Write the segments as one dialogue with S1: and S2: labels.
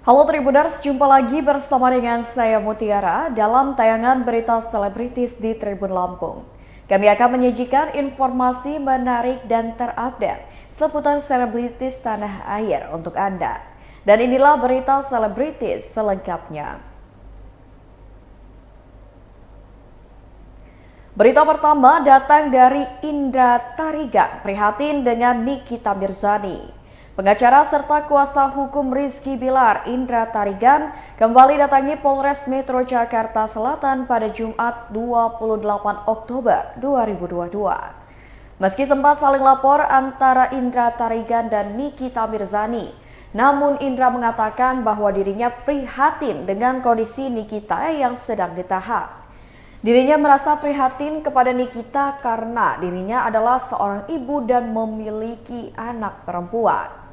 S1: Halo Tribuners, jumpa lagi bersama dengan saya Mutiara dalam tayangan berita selebritis di Tribun Lampung. Kami akan menyajikan informasi menarik dan terupdate seputar selebritis tanah air untuk Anda. Dan inilah berita selebritis selengkapnya. Berita pertama datang dari Indra Tarigan, prihatin dengan Nikita Mirzani. Pengacara serta kuasa hukum Rizky Bilar, Indra Tarigan, kembali datangi Polres Metro Jakarta Selatan pada Jumat 28 Oktober 2022. Meski sempat saling lapor antara Indra Tarigan dan Nikita Mirzani, namun Indra mengatakan bahwa dirinya prihatin dengan kondisi Nikita yang sedang ditahan. Dirinya merasa prihatin kepada Nikita karena dirinya adalah seorang ibu dan memiliki anak perempuan.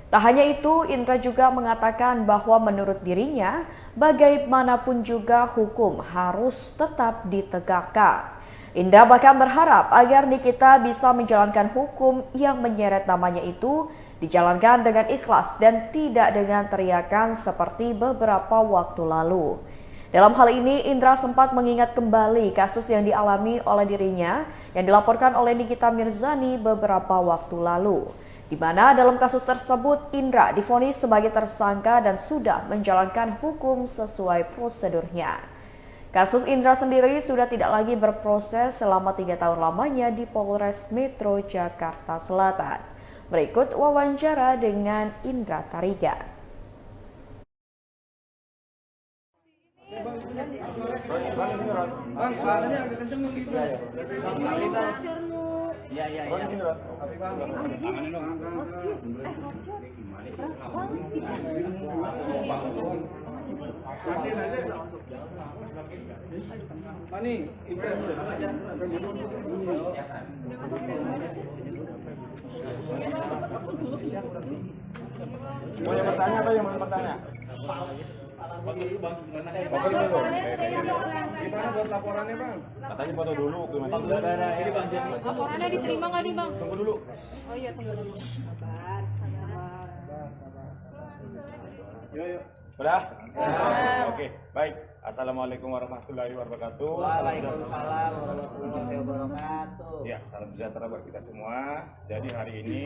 S1: Tak hanya itu, Indra juga mengatakan bahwa menurut dirinya, bagaimanapun juga hukum harus tetap ditegakkan. Indra bahkan berharap agar Nikita bisa menjalankan hukum yang menyeret namanya itu dijalankan dengan ikhlas dan tidak dengan teriakan seperti beberapa waktu lalu. Dalam hal ini, Indra sempat mengingat kembali kasus yang dialami oleh dirinya yang dilaporkan oleh Nikita Mirzani beberapa waktu lalu, di mana dalam kasus tersebut Indra divonis sebagai tersangka dan sudah menjalankan hukum sesuai prosedurnya. Kasus Indra sendiri sudah tidak lagi berproses selama 3 tahun lamanya di Polres Metro Jakarta Selatan. Berikut wawancara dengan Indra Tarigan.
S2: Bang, suaranya agak kenceng gitu. Iya. Mani,
S3: Mau yang bertanya apa yang mau bertanya?
S2: gimana buat laporannya, Bang?
S3: Katanya foto dulu, gimana?
S2: Ini Bang.
S4: Laporannya diterima nggak nih Bang?
S3: Tunggu dulu.
S4: Oh iya tunggu dulu. Sabar.
S2: Yuk.
S3: Sudah? Oke, baik. Assalamualaikum warahmatullahi wabarakatuh.
S5: Waalaikumsalam warahmatullahi wabarakatuh.
S3: Ya, salam sejahtera buat kita semua. Jadi hari ini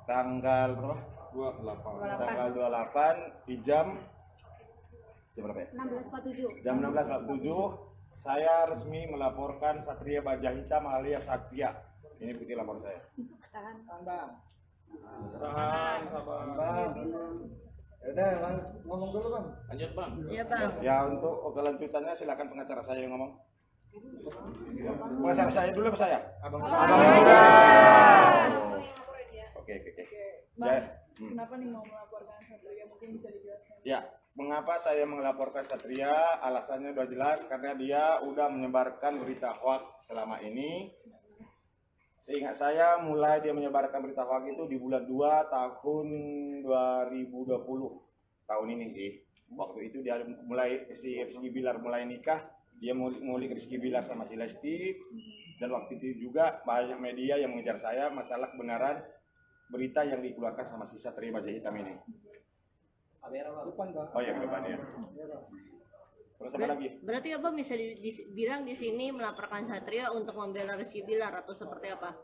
S3: tanggal berapa?
S2: 28.
S3: Tanggal 28 di jam berapa ya?
S4: 16.47.
S3: Jam 16.47 saya resmi melaporkan Satria Baja Hitam alias Satria. Ini bukti lapor saya.
S5: Bang.
S2: Tahan, Bang.
S5: Udah, Bang, ngomong dulu, Bang.
S2: Lanjut, Bang.
S4: Iya Bang.
S3: Ya, untuk kelanjutannya silakan pengacara saya yang ngomong. Pengacara saya dulu apa saya?
S2: Abang.
S3: Oke.
S6: Bang, kenapa nih mau melaporkan Satria? Mungkin bisa dijelaskan.
S3: Ya, mengapa saya melaporkan Satria? Alasannya udah jelas karena dia udah menyebarkan berita hoax selama ini. Seingat saya mulai dia menyebarkan berita hoax itu di bulan 2 tahun 2020. Tahun ini sih. Waktu itu dia mulai si Rizky Bilar mulai nikah, dia ngulik Rizky Bilar sama si Lesti. Dan waktu itu juga banyak media yang mengejar saya masalah kebenaran berita yang dikeluarkan sama si Satria Baja Hitam ini. Oh ya, ke depan ya. Terus apa lagi?
S4: Berarti Abang bisa dibilang di sini melaporkan Satria untuk membela Rizky Bilar atau seperti apa?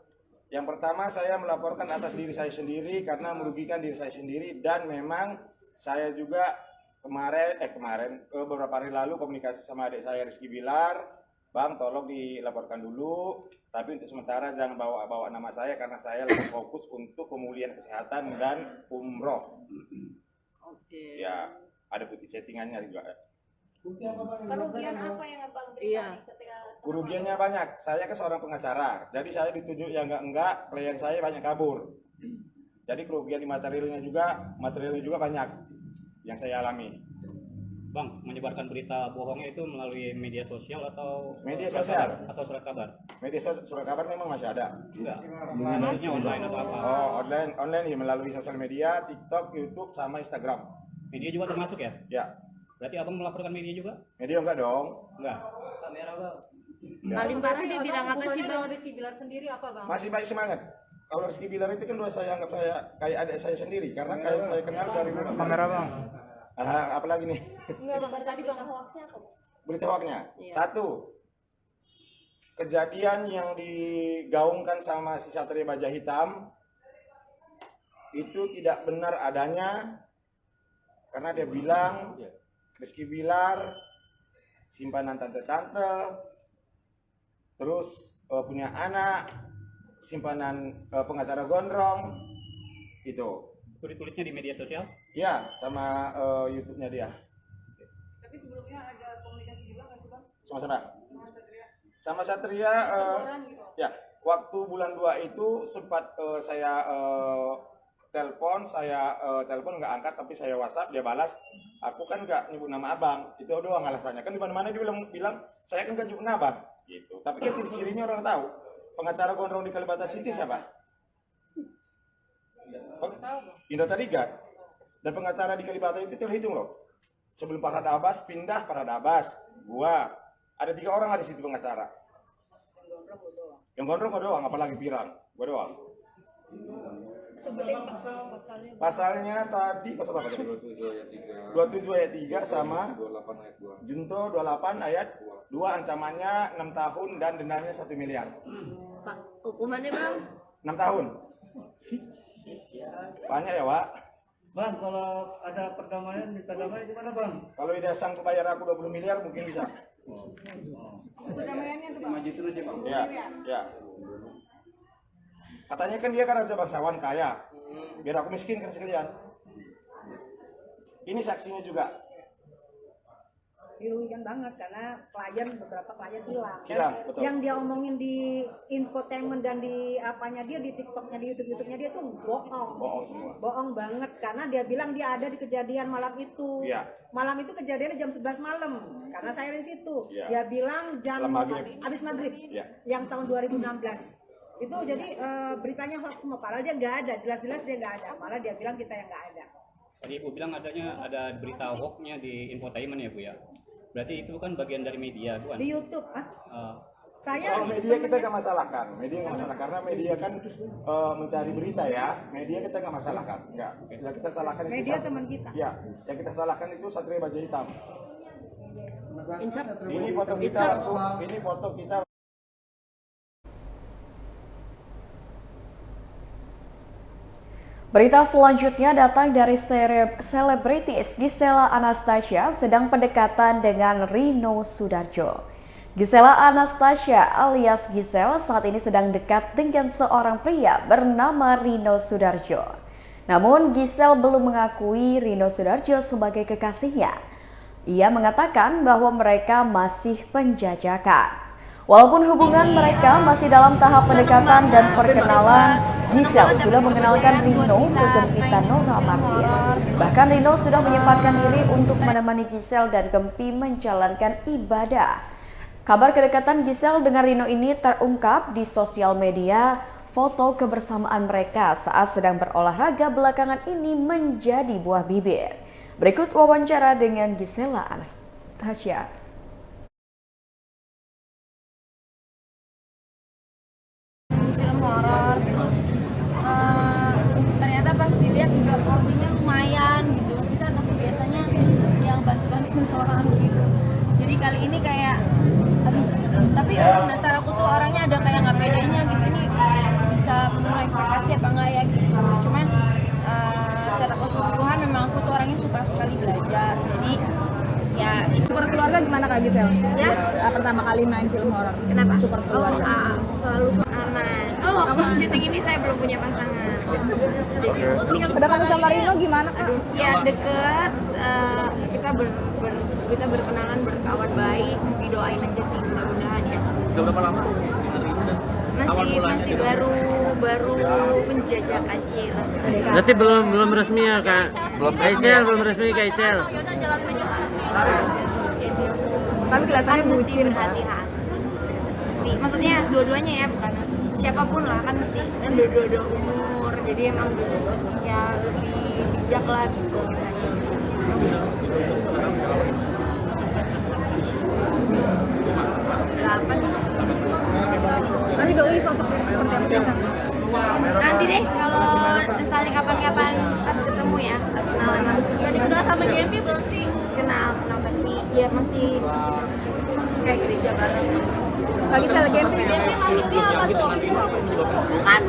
S3: Yang pertama saya melaporkan atas diri saya sendiri karena merugikan diri saya sendiri dan memang saya juga kemarin beberapa hari lalu komunikasi sama adik saya Rizky Bilar, Bang tolong dilaporkan dulu, tapi untuk sementara jangan bawa nama saya karena saya lagi fokus untuk pemulihan kesehatan dan umroh.
S4: Oke.
S3: Ya, ada bukti settingannya juga.
S6: Kerugian apa yang Abang berikan
S4: Iya.
S6: ketika
S3: Kerugiannya banyak. Saya kan seorang pengacara, jadi saya dituduh yang enggak, klien saya banyak kabur. Jadi kerugian di materialnya juga banyak yang saya alami.
S7: Bang, menyebarkan berita bohongnya itu melalui media sosial atau
S3: Media
S7: surat
S3: sosial.
S7: kabar, atau surat kabar?
S3: Media surat kabar memang masih ada.
S7: Enggak. Maksudnya online atau apa?
S3: Oh, online ya melalui sosial media, TikTok, YouTube, sama Instagram.
S7: Media juga termasuk ya?
S3: Ya,
S7: Berarti Abang melaporkan media juga?
S3: media enggak dong.
S7: Enggak.
S3: Ya.
S4: Paling parah dia bilang apa sih Bang?
S6: Rizky Bilar sendiri apa Bang?
S3: Masih baik semangat. Kalau Rizky Bilar itu kan udah saya anggap saya kayak adik saya sendiri karena kayak saya kenal dari kamera bang. Apalagi nih?
S4: Tadi bang hoaxnya apa?
S3: Berita hoaxnya.
S4: Iya.
S3: Satu, kejadian yang digaungkan sama si Satria Baja Hitam itu tidak benar adanya karena dia bilang Rizky Bilar simpanan tante-tante, terus punya anak simpanan pengacara gondrong itu
S7: ditulisnya di media sosial?
S3: ya sama YouTube-nya dia.
S6: Tapi sebelumnya ada komunikasi juga nggak sih bang?
S3: Sama siapa?
S6: Sama Satria?
S3: Sama Satria
S6: Orang gitu.
S3: ya, waktu bulan 2 itu sempat saya telepon nggak angkat tapi saya WhatsApp, dia balas, aku kan nggak nyebut nama abang, itu doang alasannya. Kan di mana-mana dia bilang saya kan nggak nyebut nama abang, gitu. Tapi kan ciri-cirinya orang tahu. Pengacara gondrong di Kalibata City siapa? Indra Tarigan. Dan pengacara di Kalibata itu terhitung loh. Sebelum Farhad Abbas pindah Farhad Abbas, gua ada 3 orang ada di situ pengacara. Yang gondrong gua doang, apalagi Pirang, gua doang.
S6: Sebutin pasalnya.
S3: Pasalnya tadi pasal apa tadi? 27 ayat 3 sama
S2: 28 ayat 2.
S3: Junto 28 ayat 2 ancamannya 6 tahun dan dendanya 1 miliar.
S4: Pak, hukumannya bang?
S3: 6 tahun. Banyak ya, Wak.
S5: Bang, kalau ada perdamaian, minta damai gimana bang?
S3: Kalau dia sanggup bayar aku 20 miliar mungkin bisa.
S6: Perdamaiannya tuh bang?
S2: Maju terus ya bang.
S3: Ya, ya. Katanya kan dia kan raja bangsawan kaya. Biar aku miskin kan sekalian. Ini saksinya juga.
S8: Dirugikan banget karena beberapa klien hilang.
S3: Hilang, betul.
S8: Yang dia omongin di infotainment dan di apanya dia di TikToknya, di YouTube-nya dia tuh bohong.
S3: Bohong semua.
S8: Bohong banget karena dia bilang dia ada di kejadian malam itu.
S3: Iya.
S8: Malam itu kejadiannya jam 11 malam karena saya di situ.
S3: Iya.
S8: Dia bilang jam
S3: Setelah maghrib.
S8: habis maghrib.
S3: Iya.
S8: Yang tahun 2016. Itu jadi beritanya hoax semua, padahal dia nggak ada, jelas-jelas dia nggak ada, malah dia bilang kita yang nggak ada.
S7: Tadi Ibu bilang ada berita hoaxnya di infotainment ya Bu ya? Berarti itu kan bagian dari media bukan?
S8: Di YouTube, saya
S3: Kalau media kita nggak masalahkan, media nggak masalah karena media kan mencari berita ya, media kita nggak masalahkan, nggak. Yang kita salahkan itu
S8: media teman kita.
S3: Ya, yang kita salahkan itu Satria Baja Hitam.
S4: Insaf.
S3: Ini foto kita, ini foto kita.
S1: Berita selanjutnya datang dari selebritis Gisela Anastasia sedang pendekatan dengan Rino Sudarjo. Gisela Anastasia alias Gisel saat ini sedang dekat dengan seorang pria bernama Rino Sudarjo. Namun Gisel belum mengakui Rino Sudarjo sebagai kekasihnya. Ia mengatakan bahwa mereka masih penjajakan. Walaupun hubungan mereka masih dalam tahap pendekatan dan perkenalan, Gisel sudah mengenalkan Rino ke Gempita Nora Martir. Bahkan Rino sudah menyempatkan diri untuk menemani Gisel dan Gempi menjalankan ibadah. Kabar kedekatan Gisel dengan Rino ini terungkap di sosial media. Foto kebersamaan mereka saat sedang berolahraga belakangan ini menjadi buah bibir. Berikut wawancara dengan Gisela Anastasia.
S9: Horor, ternyata pas dilihat juga porsinya lumayan gitu. Kita biasanya yang bantu-bantu orang gitu. Jadi kali ini kayak, aduh, tapi orang dasar aku tuh orangnya ada kayak nggak bedanya gitu. Ini bisa memenuhi ekspektasi apa enggak ya gitu. Cuman secara keseluruhan memang aku tuh orangnya suka sekali belajar. Jadi ya Super Keluarga gimana Kak Gisel? Ya, pertama kali main film horor. Kenapa? Super Keluarga. Selalu aman. Waktu syuting ini saya belum punya pasangan. Jadi kedekatan sama Rino gimana? Aduh, ya deket. Kita berkenalan, berkawan baik. Didoain aja sih mudah-mudahan ya.
S2: Udah berapa lama?
S9: Masih baru menjajah kacir.
S10: Berarti belum resmi ya Kak? Kaicel belum resmi Kaicel.
S9: Tapi kelihatannya bucin berhati-hati. Mesti, maksudnya dua-duanya ya, bukan siapapun lah kan mesti kan dua-dua umur, jadi emang ya lebih bijak lah gitu. Nanti kalau ini sosok seperti apa? Nanti deh kalau misalnya kapan-kapan pas ketemu ya, kenalan langsung. Udah dikenal sama Gempi belum sih? Kenal nih. Dia masih kayak gereja bareng. Lagi sel Gempi manggilnya apa tuh?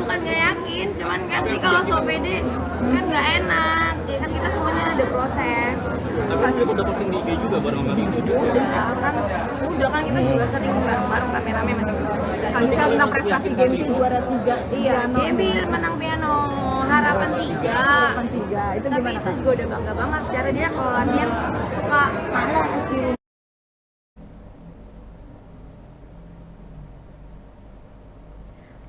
S9: Bukan nggak yakin, cuman kan sih kalau so pede kan nggak enak. Ya kan kita semuanya ada proses.
S7: Tapi kan udah posting di IG juga bareng sama gitu.
S9: Udah kan kita juga sering bareng-bareng rame-rame macam itu. Kalau kita tentang prestasi Gempi juara 3. Iya, Gempi menang piano harapan 3. Itu tapi itu juga udah bangga banget. Secara dia kalau latihan suka malas di rumah.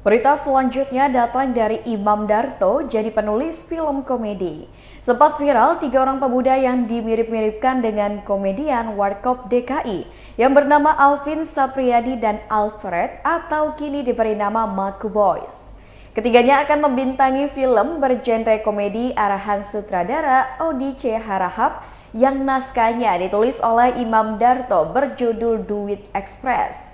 S1: Berita selanjutnya datang dari Imam Darto, jadi penulis film komedi. Sempat viral 3 orang pemuda yang dimirip-miripkan dengan komedian Warkop DKI yang bernama Alvin Sapriyadi dan Alfred atau kini diberi nama Maku Boys. Ketiganya akan membintangi film bergenre komedi arahan sutradara Odi C. Harahap yang naskahnya ditulis oleh Imam Darto berjudul Duit Express.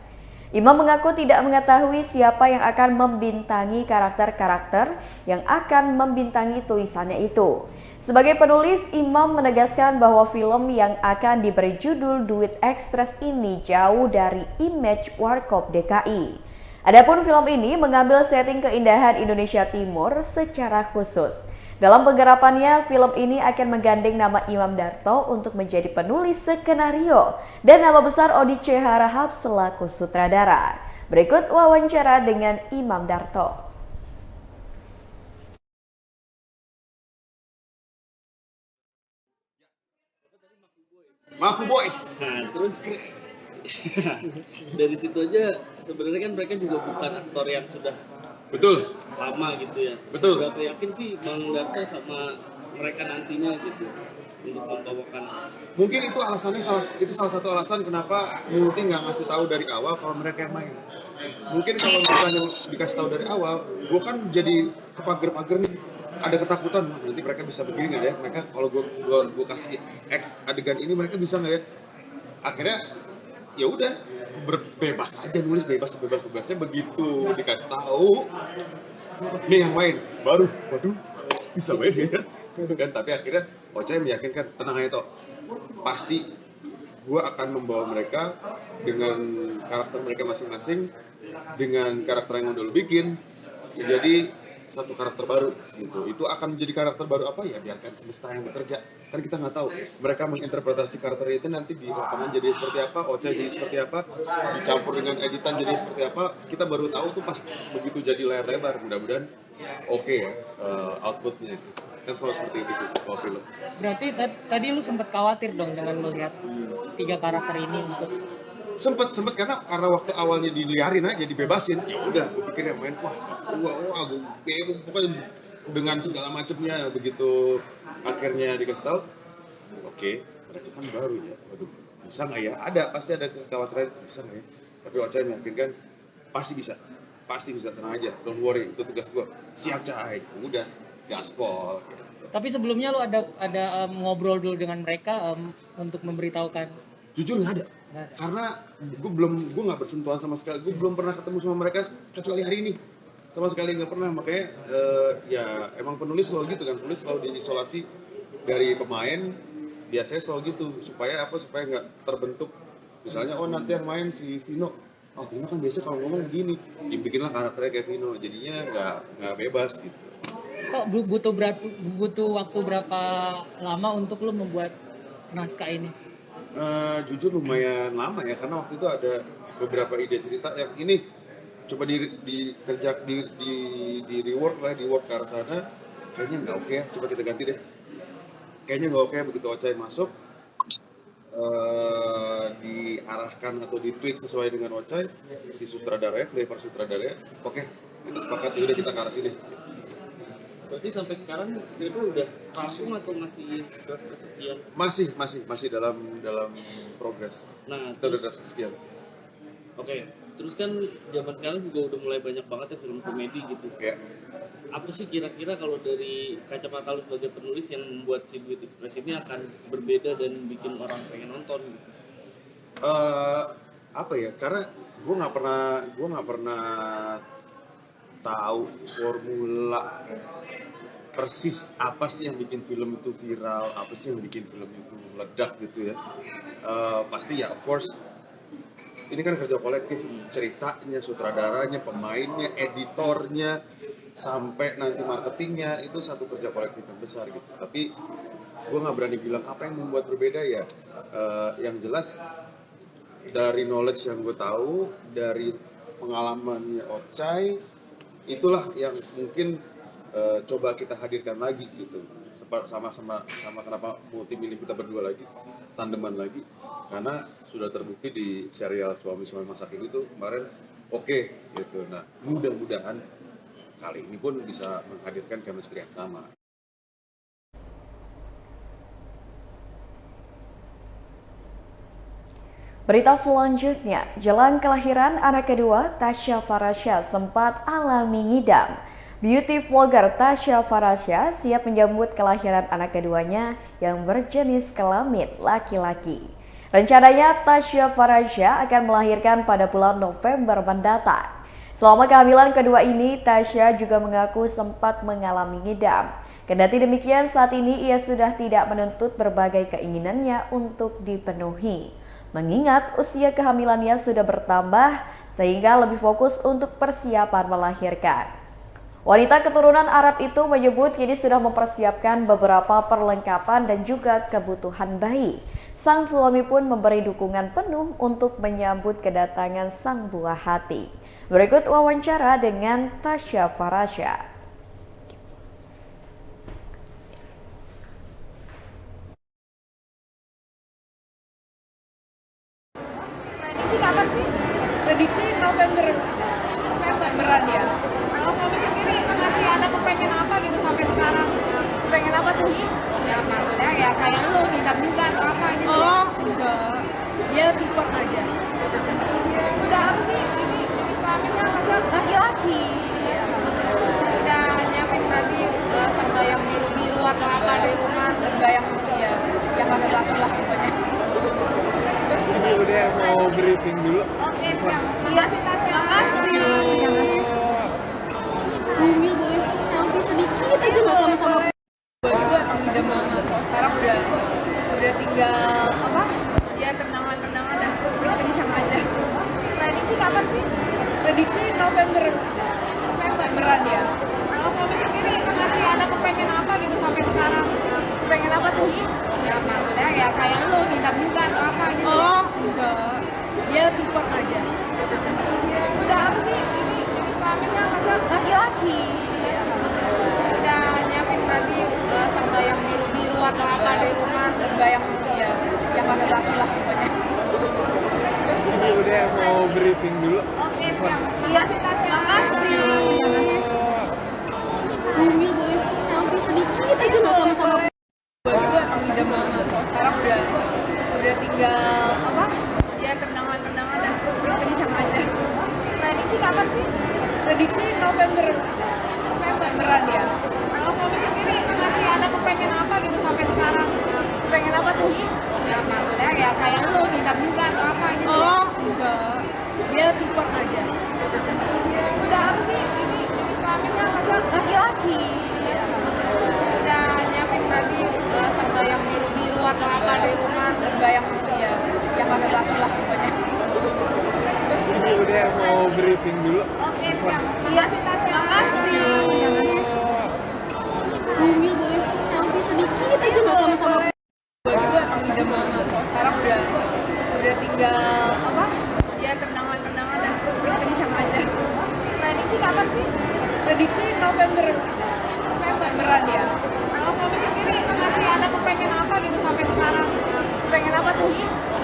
S1: Imam mengaku tidak mengetahui siapa yang akan membintangi karakter-karakter yang akan membintangi tulisannya itu. Sebagai penulis, Imam menegaskan bahwa film yang akan diberi judul Duit Express ini jauh dari image Warkop DKI. Adapun film ini mengambil setting keindahan Indonesia Timur secara khusus. Dalam penggarapannya, film ini akan menggandeng nama Imam Darto untuk menjadi penulis skenario dan nama besar Odi C. Harahap selaku sutradara. Berikut wawancara dengan Imam Darto.
S11: Maku Boys.
S12: Nah, terus dari situ aja sebenarnya kan mereka juga bukan aktor yang sudah
S11: Betul.
S12: lama gitu ya.
S11: Betul.
S12: Berapa yakin sih Bang Darto sama mereka nantinya gitu untuk membawakan?
S11: Mungkin itu alasannya salah satu alasan kenapa mungkin nggak ngasih tahu dari awal kalau mereka yang main. Mungkin kalau misalnya dikasih tahu dari awal, gue kan jadi kepager-pager nih. Ada ketakutan nanti mereka bisa begini nggak ya? Mereka kalau gue kasih adegan ini mereka bisa nggak ya? Akhirnya ya udah bebas aja nulis bebasnya begitu dikasih tahu nih yang main baru waduh bisa main ya kan, tapi akhirnya Ocai meyakinkan tenang aja toh pasti gue akan membawa mereka dengan karakter mereka masing-masing dengan karakter yang udah lu bikin jadi satu karakter baru gitu. Itu akan menjadi karakter baru apa ya biarkan semesta yang bekerja. Kan kita nggak tahu mereka menginterpretasi karakter itu nanti di lapangan jadi seperti apa, Ocai jadi seperti apa, dicampur dengan editan jadi seperti apa. Kita baru tahu tuh pas begitu jadi layar lebar. Mudah-mudahan oke ya outputnya. Kan selalu seperti itu sih kalau film.
S13: Berarti tadi lu sempat khawatir dong dengan melihat 3 karakter ini untuk
S11: sempet karena waktu awalnya diliarin aja dibebasin ya udah gue pikir yang main wah gue pokoknya dengan segala macamnya begitu akhirnya dikasih tahu oke, mereka kan baru ya waduh bisa nggak ya pasti ada kekhawatiran bisa nggak ya tapi Ocai meyakinkan pasti bisa tenang aja don't worry itu tugas gue siap Cai udah gaspol gitu.
S13: Tapi sebelumnya lu ada ngobrol dulu dengan mereka untuk memberitahukan?
S11: Jujur nggak ada. Karena gue nggak bersentuhan sama sekali, gue belum pernah ketemu sama mereka kecuali hari ini sama sekali nggak pernah makanya ya emang penulis selalu gitu kan penulis selalu diisolasi dari pemain biasanya selalu gitu supaya nggak terbentuk misalnya nanti yang main si Vino Vino kan biasa kalau ngomong begini dibikinlah karakternya kayak Vino jadinya nggak bebas gitu.
S13: Kok butuh waktu berapa lama untuk lu membuat naskah ini?
S11: Jujur lumayan lama ya karena waktu itu ada beberapa ide cerita yang ini coba dikerja di rework lah di work ke arah sana kayaknya nggak oke ya coba kita ganti deh kayaknya nggak oke begitu Ocai masuk diarahkan atau ditweak sesuai dengan Ocai si sutradaranya flavor sutradaranya oke kita sepakat udah kita ke arah sini.
S12: Berarti sampai sekarang skripnya udah rampung atau masih kesekian?
S11: Masih dalam progres.
S12: Nah,
S11: kita udah kesekian.
S12: Oke, terus kan zaman sekarang juga udah mulai banyak banget ya film komedi gitu.
S11: Ya.
S12: Apa sih kira-kira kalau dari kacamata lu sebagai penulis yang membuat si Duit Express ini akan berbeda dan bikin orang pengen nonton gitu?
S11: Apa ya? Karena gue nggak pernah tahu formula persis apa sih yang bikin film itu viral, apa sih yang bikin film itu meledak gitu ya. Pasti ya of course ini kan kerja kolektif, ceritanya, sutradaranya, pemainnya, editornya, sampai nanti marketingnya, itu satu kerja kolektif yang besar gitu. Tapi gue nggak berani bilang apa yang membuat berbeda ya. Yang jelas dari knowledge yang gue tahu, dari pengalamannya Ochai, itulah yang mungkin coba kita hadirkan lagi gitu. Sama kenapa multi milih kita berdua lagi, tandeman lagi, karena sudah terbukti di serial Suami-Suami Masa Kini itu kemarin oke gitu. Nah, mudah-mudahan kali ini pun bisa menghadirkan chemistry yang sama.
S1: Berita selanjutnya, jelang kelahiran anak kedua, Tasya Farasya sempat alami ngidam. Beauty vlogger Tasya Farasya siap menyambut kelahiran anak keduanya yang berjenis kelamin laki-laki. Rencananya Tasya Farasya akan melahirkan pada bulan November mendatang. Selama kehamilan kedua ini, Tasya juga mengaku sempat mengalami ngidam. Kendati demikian, saat ini ia sudah tidak menuntut berbagai keinginannya untuk dipenuhi. Mengingat usia kehamilannya sudah bertambah sehingga lebih fokus untuk persiapan melahirkan. Wanita keturunan Arab itu menyebut kini sudah mempersiapkan beberapa perlengkapan dan juga kebutuhan bayi. Sang suami pun memberi dukungan penuh untuk menyambut kedatangan sang buah hati. Berikut wawancara dengan Tasya Farasya.
S6: Kapan sih? Prediksi Novemberan ya. Kalau suami sendiri masih ada kepengen apa gitu sampai sekarang? Pengen apa tuh? Ya maksudnya ya kayak lu minta atau apa gitu. Oh enggak, ya support aja. Ya, udah apa sih ini jenis kelaminnya Tasya? Laki-laki. Udah nyiapin berarti serba yang biru-biru atau apa di rumah? Serba yang ya yang laki-laki lah pokoknya.
S2: Ini udah mau briefing dulu.
S6: Oke, siap. Iya sih Tasya. Makasih.
S9: Bumil boleh selfie sedikit aja nggak sama-sama.
S6: Itu emang ide banget. Sekarang udah tinggal apa? Ya tendangan dan perut kencang aja. Prediksi kapan sih? Prediksi Novemberan ya. Kalau suami sendiri masih ada kepengen apa gitu sampai sekarang? Pengen apa tuh? Ya maksudnya ya kayak lu minta atau apa gitu. Oh enggak, ya support aja. Ya, udah apa sih ini jenis kelaminnya Tasya? Laki-laki. Udah nyiapin berarti serba yang biru-biru atau apa di rumah? Serba yang ya yang laki-laki lah pokoknya.
S2: Ini udah mau briefing dulu.
S6: Oke, siap. Iya sih Tasya. Makasih.
S9: Bumil boleh selfie sedikit aja nggak sama-sama.
S6: Itu emang ide banget. Sekarang udah tinggal apa? Ya tendangan dan perut kencang aja. Prediksi kapan sih? Prediksi Novemberan ya. Kalau suami sendiri masih ada kepengen apa gitu sampai sekarang? Pengen apa tuh? Ya maksudnya ya kayak lu minta atau apa gitu. Oh enggak, ya support aja. Ya, udah apa sih ini jenis kelaminnya Tasya? Laki-laki. Udah nyiapin berarti serba yang biru-biru atau apa di rumah? Serba yang ya yang laki-laki lah pokoknya.
S2: Ini udah mau briefing dulu.
S6: Oke, siap. Iya sih Tasya. Makasih.
S9: Bumil boleh selfie sedikit aja nggak sama-sama.
S6: Itu emang ide banget. Sekarang udah tinggal apa? Ya tendangan dan perut kencang aja. Prediksi kapan sih? Prediksi Novemberan ya. Kalau suami sendiri masih ada kepengen apa gitu sampai sekarang? Pengen apa tuh?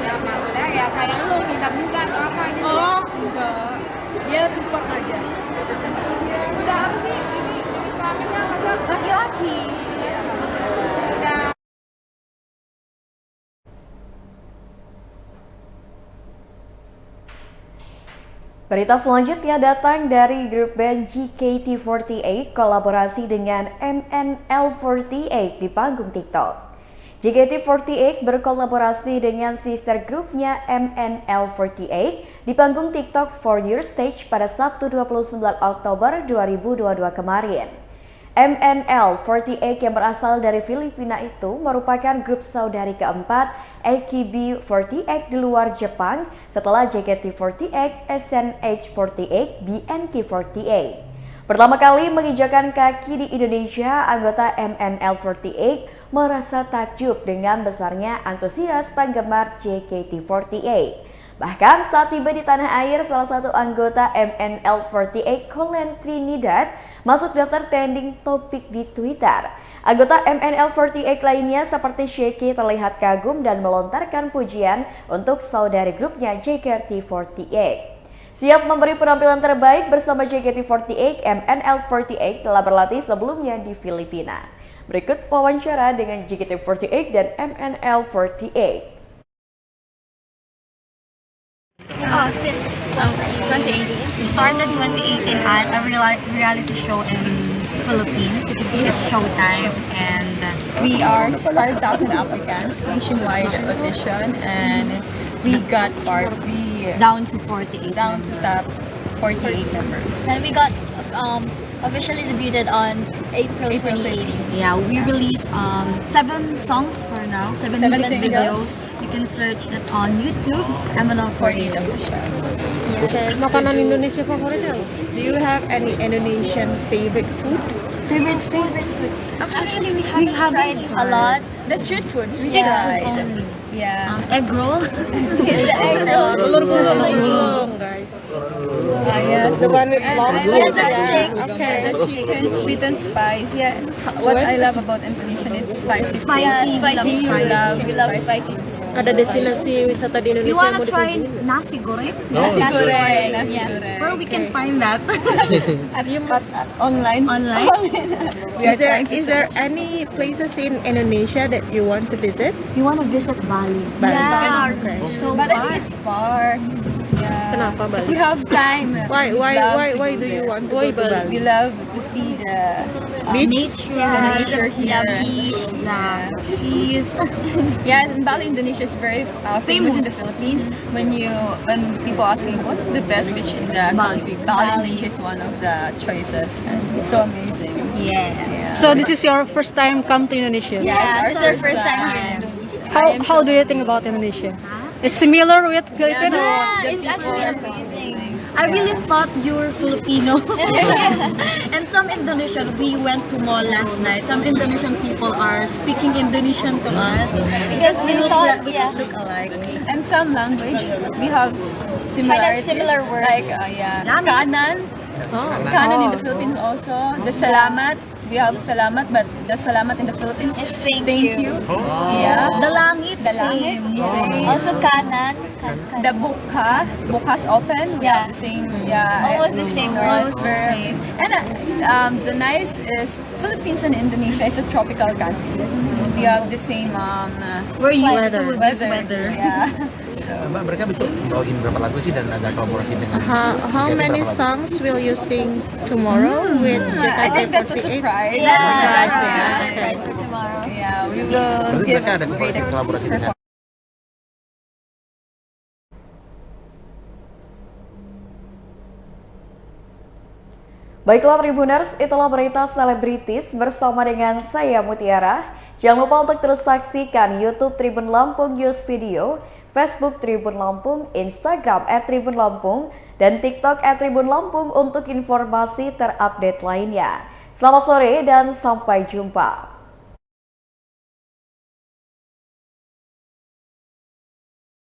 S6: Ya maksudnya ya kayak lu minta atau apa gitu. Oh enggak, ya support aja. Ya, udah apa sih ini jenis kelaminnya Tasya? Laki-laki. Udah.
S1: Berita selanjutnya datang dari grup band JKT48 kolaborasi dengan MNL48 di panggung TikTok. JKT48 berkolaborasi dengan sister grupnya MNL48 di panggung TikTok For Your Stage pada Sabtu 29 Oktober 2022 kemarin. MNL48 yang berasal dari Filipina itu merupakan grup saudari keempat AKB48 di luar Jepang setelah JKT48, SNH48, BNK48. Pertama kali menginjakan kaki di Indonesia, anggota MNL48 merasa takjub dengan besarnya antusias penggemar JKT48. Bahkan saat tiba di tanah air, salah satu anggota MNL48, Colin Trinidad, masuk daftar trending topik di Twitter. Anggota MNL48 lainnya seperti Sheikey terlihat kagum dan melontarkan pujian untuk saudari grupnya JKT48. Siap memberi penampilan terbaik bersama JKT48, MNL48 telah berlatih sebelumnya di Filipina. Berikut wawancara dengan JKT48 dan MNL48.
S9: Since 2018, we started 2018 at a reality show in Philippines. It's Showtime, and
S6: We are 5,000 applicants nationwide audition, and we got
S9: down to 48.
S6: down to top 48 members.
S9: And we got officially debuted on April 2018. Yeah, we released 7 songs for now, 7 music videos. You can search it on YouTube, MNL48 official.
S6: Okay, makanan Indonesia favorit apa? Do you have any Indonesian favorite food?
S9: Favorite food? Actually, we haven't tried a lot.
S6: The street foods we
S9: Yeah,
S6: tried.
S9: only.
S6: Yeah.
S9: Egg roll.
S6: The egg roll. Gulung, guys. Yes, the one with lobster.
S9: Yeah, that's chicken.
S6: Okay, the chicken, sweet and spicy. Yeah. What I love about Indonesian, it's spicy.
S9: Spicy.
S6: We love spicy.
S13: Ada destinasi wisata di Indonesia
S9: You wanna
S13: yang mau
S9: try
S13: dikunjungi?
S9: nasi goreng?
S6: Nasi goreng.
S9: Where we can find that?
S6: Have you online?
S9: Online.
S6: We are trying to search.
S8: any places in Indonesia that you want to visit?
S9: You wanna visit Bali?
S8: Bali.
S9: Yeah.
S8: Okay.
S9: So
S6: But I
S9: far.
S6: think it's far. Yeah.
S13: Kenapa
S6: If
S13: Bali?
S6: we have time.
S8: Why do you want to go to Bali?
S6: We love to see the
S9: Nature,
S6: the nature here.
S9: the beach, the seas.
S6: Yeah, and Bali, Indonesia is very famous in the Philippines. When people ask me what's the best beach in the country, Bali, Indonesia is one of the choices. And it's so amazing.
S9: Yes.
S13: So this is your first time come to Indonesia?
S9: Yeah, it's our first time here in Indonesia.
S13: How do you think about Indonesia? It's similar with Philippines?
S9: Yeah, it's actually amazing. I really thought you were Filipino. And some Indonesian, we went to mall last night. Some Indonesian people are speaking Indonesian to us because we look alike.
S6: And some language we have similarities.
S9: similar words.
S6: Like kanan. Kanan in the Philippines also. The salamat. We have salamat, but the salamat in the Philippines
S9: It's
S6: is
S9: thank you.
S6: Yeah.
S9: The langit,
S6: The langit, same.
S9: Also kanan.
S6: The bukas open. We have the same. Yeah.
S9: Almost the same
S6: Almost
S9: words.
S6: the same. And the nice is Philippines and Indonesia is a tropical country. We have the same.
S9: We're used
S6: weather.
S9: to this weather.
S6: Yeah.
S14: Mbak, mereka besok bawain berapa lagu sih dan ada kolaborasi dengan
S8: How many songs will you sing tomorrow with
S6: I think that's a
S8: JKT48?
S6: surprise.
S9: Yeah,
S8: Surprise,
S9: that's
S8: yeah.
S9: a surprise for tomorrow.
S6: Yeah, we will
S14: Berarti
S6: give
S14: mereka ada
S6: great
S14: kolaborasi dengan
S1: Baiklah Tribuners, itulah berita selebritis bersama dengan saya Mutiara. Jangan lupa untuk terus saksikan YouTube Tribun Lampung News Video, Facebook Tribun Lampung, Instagram @Tribun Lampung, dan TikTok @Tribun Lampung untuk informasi terupdate lainnya. Selamat sore dan sampai jumpa.